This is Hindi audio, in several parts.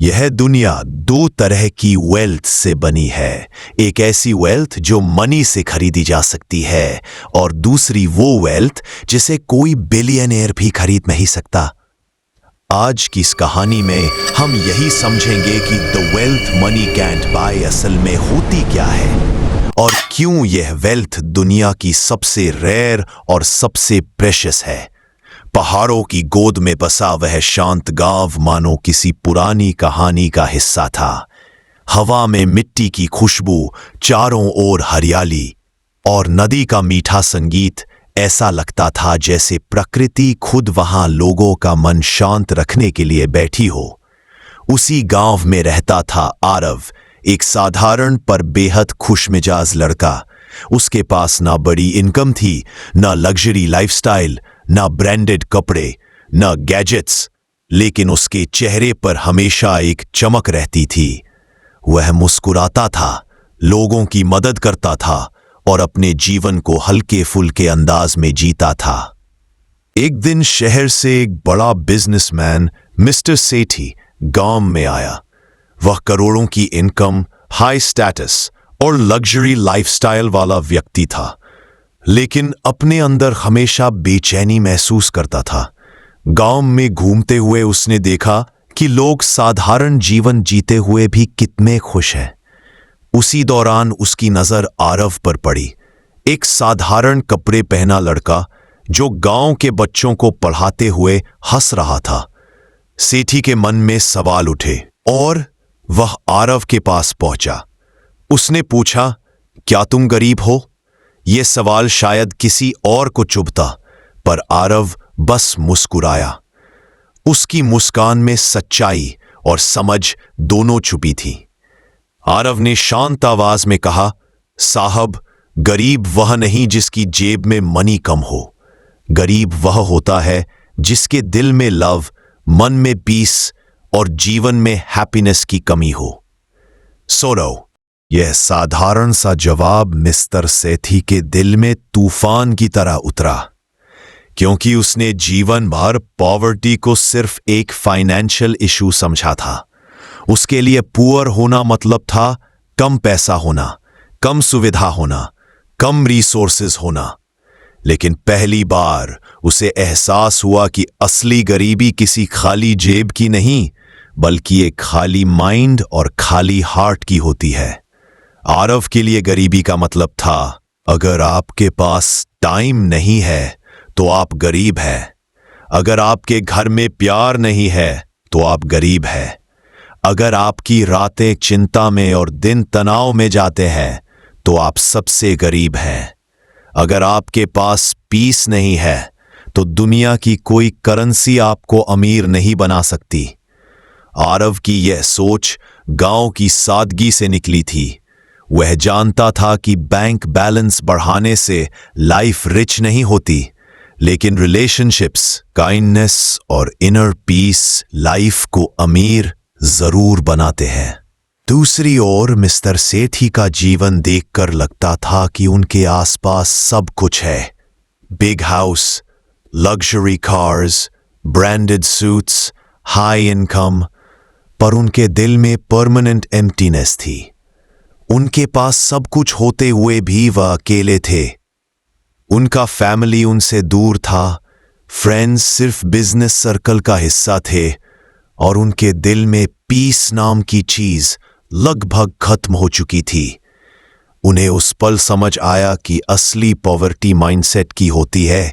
यह दुनिया दो तरह की वेल्थ से बनी है। एक ऐसी वेल्थ जो मनी से खरीदी जा सकती है और दूसरी वो वेल्थ जिसे कोई बिलियनियर भी खरीद नहीं सकता। आज की इस कहानी में हम यही समझेंगे कि the wealth money can't buy असल में होती क्या है और क्यों यह वेल्थ दुनिया की सबसे रेयर और सबसे प्रेशियस है। पहाड़ों की गोद में बसा वह शांत गांव मानो किसी पुरानी कहानी का हिस्सा था। हवा में मिट्टी की खुशबू, चारों ओर हरियाली और नदी का मीठा संगीत। ऐसा लगता था जैसे प्रकृति खुद वहां लोगों का मन शांत रखने के लिए बैठी हो। उसी गांव में रहता था आरव, एक साधारण पर बेहद खुशमिजाज लड़का। उसके पास ना बड़ी इनकम थी, ना लग्जरी लाइफस्टाइल, ना ब्रांडेड कपड़े, ना गैजेट्स, लेकिन उसके चेहरे पर हमेशा एक चमक रहती थी। वह मुस्कुराता था, लोगों की मदद करता था और अपने जीवन को हल्के फुल्के अंदाज में जीता था। एक दिन शहर से एक बड़ा बिजनेसमैन मिस्टर सेठी गांव में आया। वह करोड़ों की इनकम, हाई स्टेटस और लग्जरी लाइफस्टाइल वाला व्यक्ति था, लेकिन अपने अंदर हमेशा बेचैनी महसूस करता था। गांव में घूमते हुए उसने देखा कि लोग साधारण जीवन जीते हुए भी कितने खुश हैं। उसी दौरान उसकी नजर आरव पर पड़ी, एक साधारण कपड़े पहना लड़का जो गांव के बच्चों को पढ़ाते हुए हंस रहा था। सेठी के मन में सवाल उठे और वह आरव के पास पहुंचा। उसने पूछा, क्या तुम गरीब हो? यह सवाल शायद किसी और को चुभता, पर आरव बस मुस्कुराया। उसकी मुस्कान में सच्चाई और समझ दोनों छुपी थी। आरव ने शांत आवाज में कहा, साहब, गरीब वह नहीं जिसकी जेब में मनी कम हो। गरीब वह होता है जिसके दिल में लव, मन में पीस और जीवन में हैप्पीनेस की कमी हो। सोरो, यह साधारण सा जवाब मिस्टर सेठी के दिल में तूफान की तरह उतरा, क्योंकि उसने जीवन भर पॉवर्टी को सिर्फ एक फाइनेंशियल इशू समझा था। उसके लिए पुअर होना मतलब था कम पैसा होना, कम सुविधा होना, कम रिसोर्सेज होना। लेकिन पहली बार उसे एहसास हुआ कि असली गरीबी किसी खाली जेब की नहीं, बल्कि एक खाली माइंड और खाली हार्ट की होती है। आरव के लिए गरीबी का मतलब था, अगर आपके पास टाइम नहीं है तो आप गरीब हैं। अगर आपके घर में प्यार नहीं है तो आप गरीब हैं। अगर आपकी रातें चिंता में और दिन तनाव में जाते हैं तो आप सबसे गरीब हैं। अगर आपके पास पीस नहीं है तो दुनिया की कोई करेंसी आपको अमीर नहीं बना सकती। आरव की यह सोच गांव की सादगी से निकली थी। वह जानता था कि बैंक बैलेंस बढ़ाने से लाइफ रिच नहीं होती, लेकिन रिलेशनशिप्स, काइंडनेस और इनर पीस लाइफ को अमीर जरूर बनाते हैं। दूसरी ओर मिस्टर सेठी का जीवन देखकर लगता था कि उनके आसपास सब कुछ है, big house, luxury cars, branded suits, high income, पर उनके दिल में परमानेंट एम्प्टीनेस थी। उनके पास सब कुछ होते हुए भी वह अकेले थे। उनका फैमिली उनसे दूर था, फ्रेंड्स सिर्फ बिजनेस सर्कल का हिस्सा थे और उनके दिल में पीस नाम की चीज लगभग खत्म हो चुकी थी। उन्हें उस पल समझ आया कि असली पॉवर्टी माइंडसेट की होती है।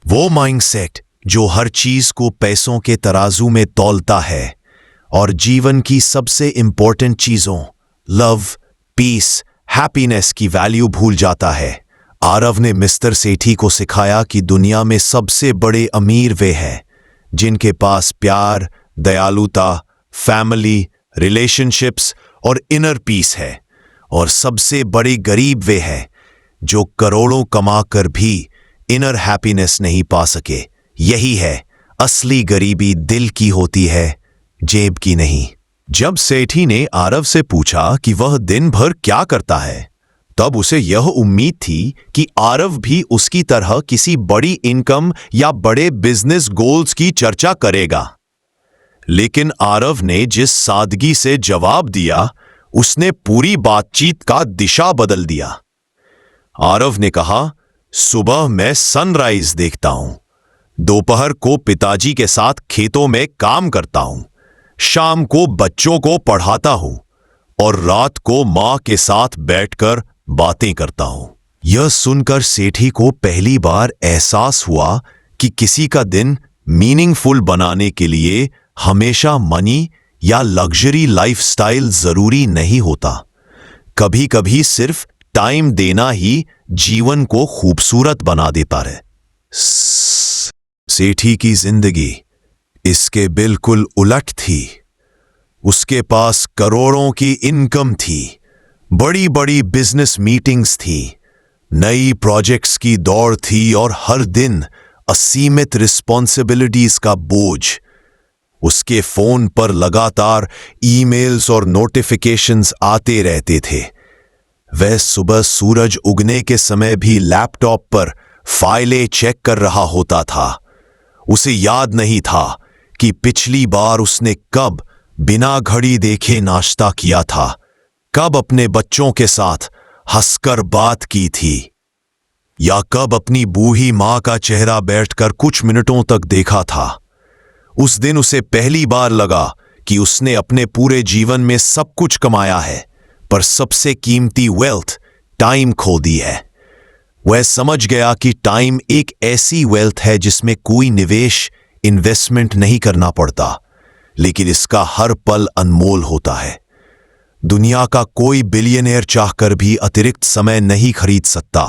वो माइंडसेट जो हर चीज को पैसों के तराजू में तौलता है और जीवन की सबसे इंपॉर्टेंट चीजों, लव, पीस, हैप्पीनेस की वैल्यू भूल जाता है। आरव ने मिस्टर सेठी को सिखाया कि दुनिया में सबसे बड़े अमीर वे हैं जिनके पास प्यार, दयालुता, फैमिली, रिलेशनशिप्स और इनर पीस है, और सबसे बड़े गरीब वे हैं जो करोड़ों कमाकर भी इनर हैप्पीनेस नहीं पा सके। यही है असली गरीबी, दिल की होती है, जेब की नहीं। जब सेठी ने आरव से पूछा कि वह दिन भर क्या करता है, तब उसे यह उम्मीद थी कि आरव भी उसकी तरह किसी बड़ी इनकम या बड़े बिजनेस गोल्स की चर्चा करेगा। लेकिन आरव ने जिस सादगी से जवाब दिया, उसने पूरी बातचीत का दिशा बदल दिया। आरव ने कहा, सुबह मैं सनराइज देखता हूं, दोपहर को पिताजी के साथ खेतों में काम करता हूं, शाम को बच्चों को पढ़ाता हूं और रात को मां के साथ बैठकर बातें करता हूं। यह सुनकर सेठी को पहली बार एहसास हुआ कि किसी का दिन मीनिंगफुल बनाने के लिए हमेशा मनी या लग्जरी लाइफस्टाइल जरूरी नहीं होता। कभी कभी सिर्फ टाइम देना ही जीवन को खूबसूरत बना देता है। सेठी की जिंदगी इसके बिल्कुल उलट थी। उसके पास करोड़ों की इनकम थी, बड़ी बड़ी बिजनेस मीटिंग्स थी, नई प्रोजेक्ट्स की दौड़ थी और हर दिन असीमित रिस्पॉन्सिबिलिटीज का बोझ। उसके फोन पर लगातार ईमेल्स और नोटिफिकेशंस आते रहते थे। वह सुबह सूरज उगने के समय भी लैपटॉप पर फाइलें चेक कर रहा होता था। उसे याद नहीं था कि पिछली बार उसने कब बिना घड़ी देखे नाश्ता किया था, कब अपने बच्चों के साथ हंसकर बात की थी, या कब अपनी बूढ़ी मां का चेहरा बैठकर कुछ मिनटों तक देखा था। उस दिन उसे पहली बार लगा कि उसने अपने पूरे जीवन में सब कुछ कमाया है, पर सबसे कीमती वेल्थ टाइम खो दी है। वह समझ गया कि टाइम एक ऐसी वेल्थ है जिसमें कोई निवेश, इन्वेस्टमेंट नहीं करना पड़ता, लेकिन इसका हर पल अनमोल होता है। दुनिया का कोई बिलियनियर चाहकर भी अतिरिक्त समय नहीं खरीद सकता।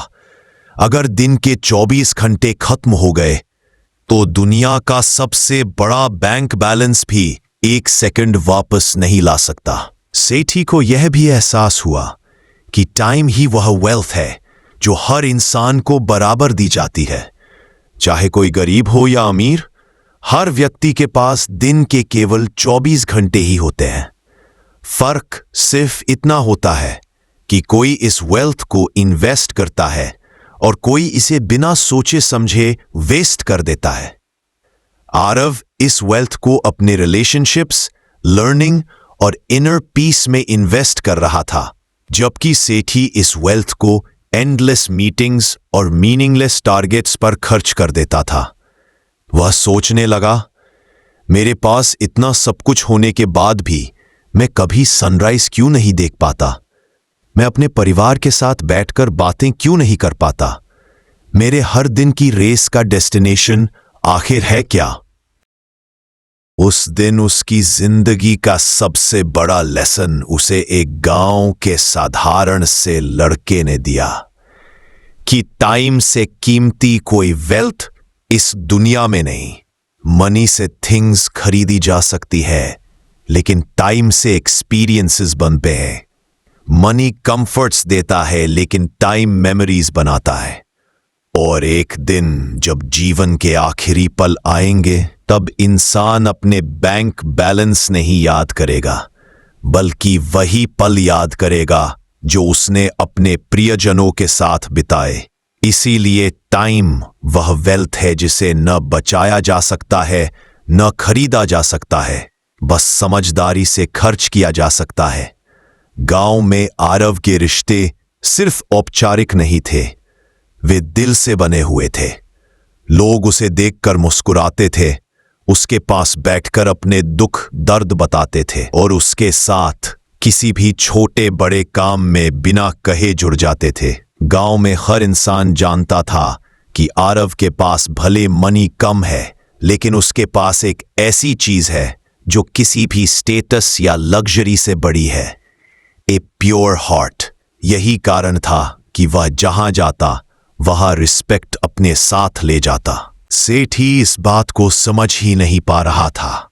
अगर दिन के 24 घंटे खत्म हो गए तो दुनिया का सबसे बड़ा बैंक बैलेंस भी 1 सेकंड वापस नहीं ला सकता। सेठी को यह भी एहसास हुआ कि टाइम ही वह वेल्थ है जो हर इंसान को बराबर दी जाती है, चाहे कोई गरीब हो या अमीर। हर व्यक्ति के पास दिन के केवल 24 घंटे ही होते हैं। फर्क सिर्फ इतना होता है कि कोई इस वेल्थ को इन्वेस्ट करता है और कोई इसे बिना सोचे समझे वेस्ट कर देता है। आरव इस वेल्थ को अपने रिलेशनशिप्स, लर्निंग और इनर पीस में इन्वेस्ट कर रहा था, जबकि सेठी इस वेल्थ को एंडलेस मीटिंग्स और मीनिंगलेस टारगेट्स पर खर्च कर देता था। वह सोचने लगा, मेरे पास इतना सब कुछ होने के बाद भी मैं कभी सनराइज क्यों नहीं देख पाता? मैं अपने परिवार के साथ बैठकर बातें क्यों नहीं कर पाता? मेरे हर दिन की रेस का डेस्टिनेशन आखिर है क्या? उस दिन उसकी जिंदगी का सबसे बड़ा लेसन उसे एक गांव के साधारण से लड़के ने दिया कि टाइम से कीमती कोई वेल्थ इस दुनिया में नहीं। मनी से थिंग्स खरीदी जा सकती है, लेकिन टाइम से एक्सपीरियंसेस बनते हैं। मनी कंफर्ट्स देता है, लेकिन टाइम मेमोरीज बनाता है। और एक दिन जब जीवन के आखिरी पल आएंगे, तब इंसान अपने बैंक बैलेंस नहीं याद करेगा, बल्कि वही पल याद करेगा जो उसने अपने प्रियजनों के साथ बिताए। इसीलिए टाइम वह वेल्थ है जिसे न बचाया जा सकता है, न खरीदा जा सकता है, बस समझदारी से खर्च किया जा सकता है। गांव में आरव के रिश्ते सिर्फ औपचारिक नहीं थे, वे दिल से बने हुए थे। लोग उसे देखकर मुस्कुराते थे, उसके पास बैठकर अपने दुख दर्द बताते थे और उसके साथ किसी भी छोटे बड़े काम में बिना कहे जुड़ जाते थे। गांव में हर इंसान जानता था कि आरव के पास भले मनी कम है, लेकिन उसके पास एक ऐसी चीज है जो किसी भी स्टेटस या लग्जरी से बड़ी है, ए प्योर हार्ट। यही कारण था कि वह जहां जाता वहां रिस्पेक्ट अपने साथ ले जाता। सेठी इस बात को समझ ही नहीं पा रहा था।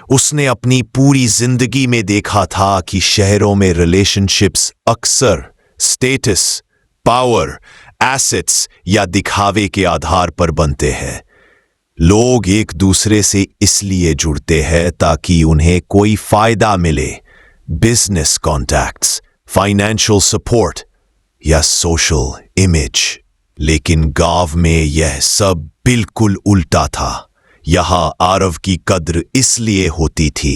उसने अपनी पूरी जिंदगी में देखा था कि शहरों में रिलेशनशिप्स अक्सर स्टेटस, पावर, एसेट्स या दिखावे के आधार पर बनते हैं। लोग एक दूसरे से इसलिए जुड़ते हैं ताकि उन्हें कोई फायदा मिले, बिजनेस कॉन्टैक्ट्स, फाइनेंशियल सपोर्ट या सोशल इमेज। लेकिन गांव में यह सब बिल्कुल उल्टा था। यहाँ आरव की कद्र इसलिए होती थी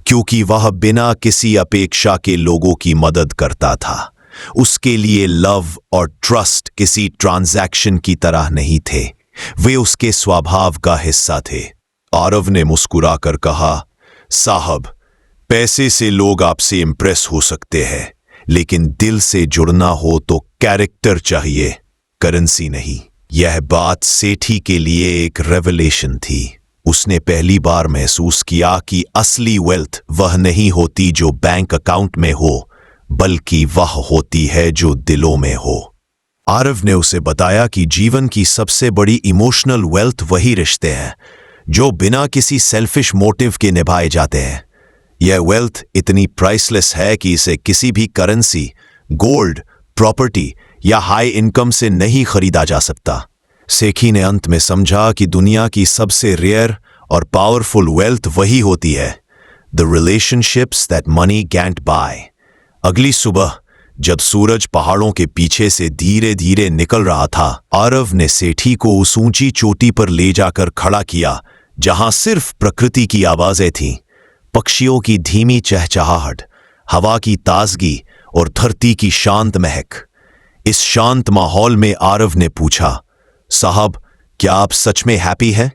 क्योंकि वह बिना किसी अपेक्षा के लोगों की मदद करता था। उसके लिए लव और ट्रस्ट किसी ट्रांजैक्शन की तरह नहीं थे, वे उसके स्वभाव का हिस्सा थे। आरव ने मुस्कुराकर कहा, साहब, पैसे से लोग आपसे इंप्रेस हो सकते हैं, लेकिन दिल से जुड़ना हो तो कैरेक्टर चाहिए, करेंसी नहीं। यह बात सेठी के लिए एक रेवलेशन थी। उसने पहली बार महसूस किया कि असली वेल्थ वह नहीं होती जो बैंक अकाउंट में हो, बल्कि वह होती है जो दिलों में हो। आरव ने उसे बताया कि जीवन की सबसे बड़ी इमोशनल वेल्थ वही रिश्ते हैं जो बिना किसी सेल्फिश मोटिव के निभाए जाते हैं। यह वेल्थ इतनी प्राइसलेस है कि इसे किसी भी करेंसी, गोल्ड, प्रॉपर्टी या हाई इनकम से नहीं खरीदा जा सकता। सेठी ने अंत में समझा कि दुनिया की सबसे रेयर और पावरफुल वेल्थ वही होती है, the relationships that money can't buy. अगली सुबह जब सूरज पहाड़ों के पीछे से धीरे धीरे निकल रहा था, आरव ने सेठी को उस ऊंची चोटी पर ले जाकर खड़ा किया जहां सिर्फ प्रकृति की आवाजें थीं, पक्षियों की धीमी चहचहाहट, हवा की ताजगी और धरती की शांत महक। इस शांत माहौल में आरव ने पूछा, साहब, क्या आप सच में हैप्पी हैं?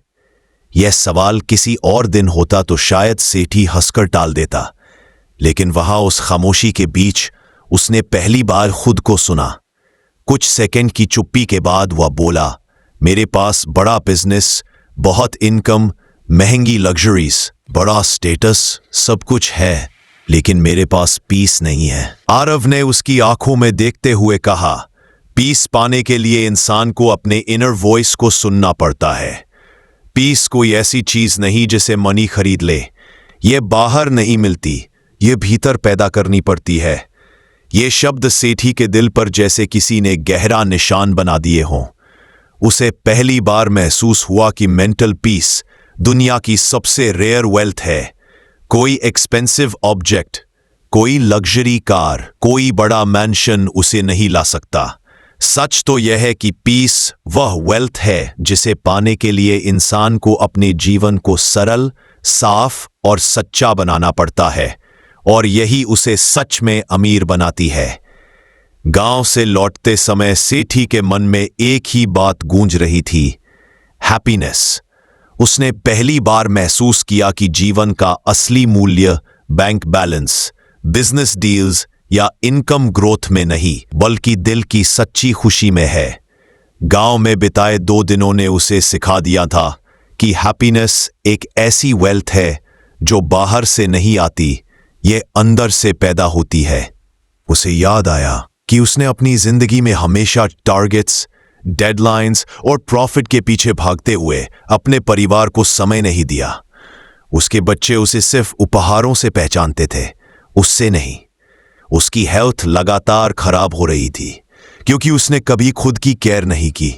यह सवाल किसी और दिन होता तो शायद सेठी हंसकर टाल देता, लेकिन वहां उस खामोशी के बीच उसने पहली बार खुद को सुना। कुछ सेकंड की चुप्पी के बाद वह बोला, मेरे पास बड़ा बिजनेस, बहुत इनकम, महंगी लग्जरीज, बड़ा स्टेटस, सब कुछ है, लेकिन मेरे पास पीस नहीं है। आरव ने उसकी आंखों में देखते हुए कहा, पीस पाने के लिए इंसान को अपने इनर वॉइस को सुनना पड़ता है। पीस कोई ऐसी चीज नहीं जिसे मनी खरीद ले। यह बाहर नहीं मिलती, ये भीतर पैदा करनी पड़ती है। ये शब्द सेठी के दिल पर जैसे किसी ने गहरा निशान बना दिए हों। उसे पहली बार महसूस हुआ कि मेंटल पीस दुनिया की सबसे रेयर वेल्थ है। कोई एक्सपेंसिव ऑब्जेक्ट, कोई लग्जरी कार, कोई बड़ा मैंशन उसे नहीं ला सकता। सच तो यह है कि पीस वह वेल्थ है जिसे पाने के लिए इंसान को अपने जीवन को सरल, साफ और सच्चा बनाना पड़ता है, और यही उसे सच में अमीर बनाती है। गांव से लौटते समय सेठी के मन में एक ही बात गूंज रही थी, हैप्पीनेस। उसने पहली बार महसूस किया कि जीवन का असली मूल्य बैंक बैलेंस, बिजनेस डील्स या इनकम ग्रोथ में नहीं, बल्कि दिल की सच्ची खुशी में है। गांव में बिताए 2 दिनों ने उसे सिखा दिया था कि हैप्पीनेस एक ऐसी वेल्थ है जो बाहर से नहीं आती, ये अंदर से पैदा होती है। उसे याद आया कि उसने अपनी जिंदगी में हमेशा टारगेट्स, डेडलाइंस और प्रॉफिट के पीछे भागते हुए अपने परिवार को समय नहीं दिया। उसके बच्चे उसे सिर्फ उपहारों से पहचानते थे, उससे नहीं। उसकी हेल्थ लगातार खराब हो रही थी क्योंकि उसने कभी खुद की केयर नहीं की।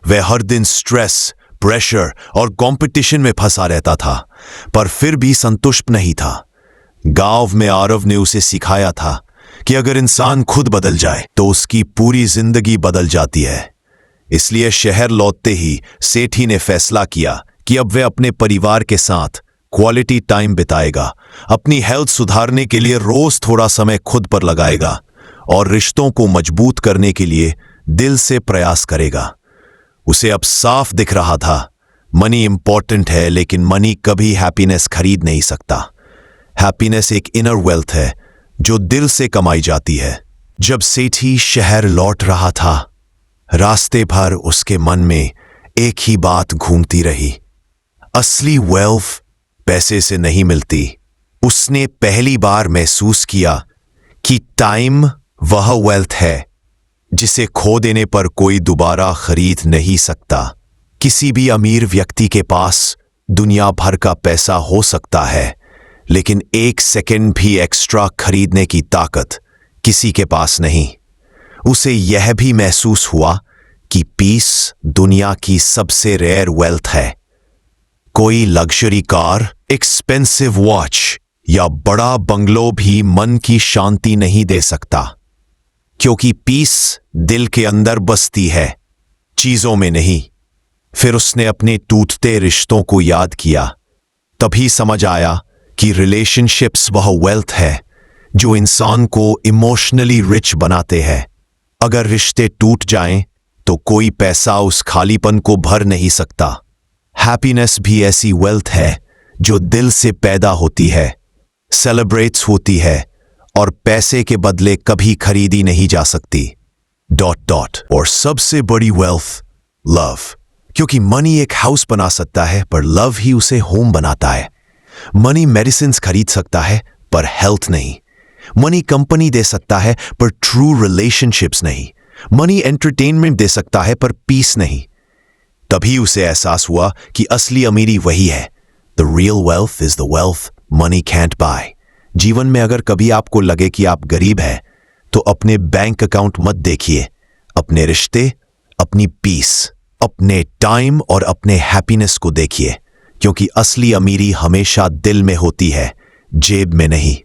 वह हर दिन स्ट्रेस, प्रेशर और कंपटीशन में फंसा रहता था, पर फिर भी संतुष्ट नहीं था। गांव में आरव ने उसे सिखाया था कि अगर इंसान खुद बदल जाए तो उसकी पूरी जिंदगी बदल जाती है। इसलिए शहर लौटते ही सेठी ने फैसला किया कि अब वह अपने परिवार के साथ क्वालिटी टाइम बिताएगा, अपनी हेल्थ सुधारने के लिए रोज थोड़ा समय खुद पर लगाएगा और रिश्तों को मजबूत करने के लिए दिल से प्रयास करेगा। उसे अब साफ दिख रहा था, मनी इंपॉर्टेंट है, लेकिन मनी कभी हैप्पीनेस खरीद नहीं सकता। हैप्पीनेस एक इनर वेल्थ है जो दिल से कमाई जाती है। जब सेठी शहर लौट रहा था, रास्ते भर उसके मन में एक ही बात घूमती रही, असली वेल्थ पैसे से नहीं मिलती। उसने पहली बार महसूस किया कि टाइम वह वेल्थ है जिसे खो देने पर कोई दोबारा खरीद नहीं सकता। किसी भी अमीर व्यक्ति के पास दुनिया भर का पैसा हो सकता है, लेकिन 1 सेकंड भी एक्स्ट्रा खरीदने की ताकत किसी के पास नहीं। उसे यह भी महसूस हुआ कि पीस दुनिया की सबसे रेयर वेल्थ है। कोई लग्जरी कार, एक्सपेंसिव वॉच या बड़ा बंगलो भी मन की शांति नहीं दे सकता, क्योंकि पीस दिल के अंदर बसती है, चीजों में नहीं। फिर उसने अपने टूटते रिश्तों को याद किया। तभी समझ आया कि रिलेशनशिप्स वह वेल्थ है जो इंसान को इमोशनली रिच बनाते हैं। अगर रिश्ते टूट जाएं तो कोई पैसा उस खालीपन को भर नहीं सकता। हैप्पीनेस भी ऐसी वेल्थ है जो दिल से पैदा होती है, सेलिब्रेट्स होती है और पैसे के बदले कभी खरीदी नहीं जा सकती। ... और सबसे बड़ी वेल्थ लव, क्योंकि मनी एक हाउस बना सकता है पर लव ही उसे होम बनाता है। मनी मेडिसिन्स खरीद सकता है पर हेल्थ नहीं। मनी कंपनी दे सकता है पर ट्रू रिलेशनशिप्स नहीं। मनी एंटरटेनमेंट दे सकता है पर पीस नहीं। तभी उसे एहसास हुआ कि असली अमीरी वही है। The real wealth is the wealth money can't buy. जीवन में अगर कभी आपको लगे कि आप गरीब हैं तो अपने बैंक अकाउंट मत देखिए, अपने रिश्ते, अपनी पीस, अपने टाइम और अपने हैप्पीनेस को देखिए, क्योंकि असली अमीरी हमेशा दिल में होती है, जेब में नहीं।